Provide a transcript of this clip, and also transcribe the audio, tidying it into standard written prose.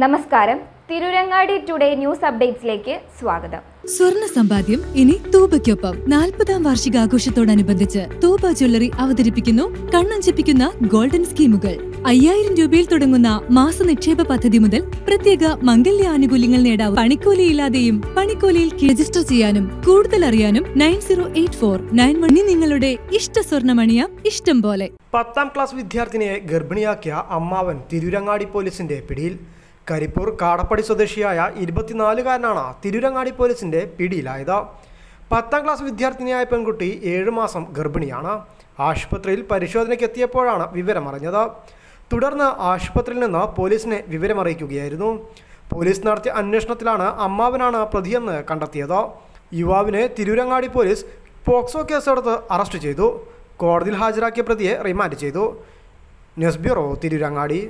നമസ്കാരം. Tirurangadi today news അപ്ഡേറ്റ്സിലേക്ക് സ്വാഗതം. സ്വർണ്ണ സമ്പാദ്യം ഇനി തൂബയ്ക്കൊപ്പം 40-ാം വാർഷികാഘോഷത്തോടനുബന്ധിച്ച് തൂബ ജ്വല്ലറി അവതരിപ്പിക്കുന്നു കണ്ണഞ്ചിപ്പിക്കുന്ന ഗോൾഡൻ സ്കീമുകൾ. 5000 രൂപയിൽ തുടങ്ങുന്ന മാസ നിക്ഷേപ പദ്ധതി മുതൽ പ്രത്യേക മംഗല്യ ആനുകൂല്യങ്ങൾ നേടാം. പണിക്കൂലിയില്ലാതെയും പണിക്കൂലിയിൽ രജിസ്റ്റർ ചെയ്യാനും കൂടുതൽ അറിയാനും 908491 നിങ്ങളുടെ ഇഷ്ട സ്വർണ്ണമണിയാം ഇഷ്ടം പോലെ. 10ാം ക്ലാസ് വിദ്യാർത്ഥിനിയെ ഗർഭിണിയാക്കിയ അമ്മാവൻ തിരൂരങ്ങാടി പോലീസിന്റെ പിടിയിൽ. കരിപ്പൂർ കാടപ്പടി സ്വദേശിയായ 24-കാരനാണ് തിരൂരങ്ങാടി പോലീസിന്റെ പിടിയിലായത്. 10ാം ക്ലാസ് വിദ്യാർത്ഥിനിയായ പെൺകുട്ടി 7 മാസം ഗർഭിണിയാണ്. ആശുപത്രിയിൽ പരിശോധനയ്ക്ക് എത്തിയപ്പോഴാണ് വിവരമറിഞ്ഞത്. തുടർന്ന് ആശുപത്രിയിൽ നിന്ന് പോലീസിനെ വിവരമറിയിക്കുകയായിരുന്നു. പോലീസ് നടത്തിയ അന്വേഷണത്തിലാണ് അമ്മാവനാണ് പ്രതിയെന്ന് കണ്ടെത്തിയത്. യുവാവിനെ തിരൂരങ്ങാടി പോലീസ് പോക്സോ കേസെടുത്ത് അറസ്റ്റ് ചെയ്തു. കോടതിയിൽ ഹാജരാക്കിയ പ്രതിയെ റിമാൻഡ് ചെയ്തു. News bureau, Tirurangadi.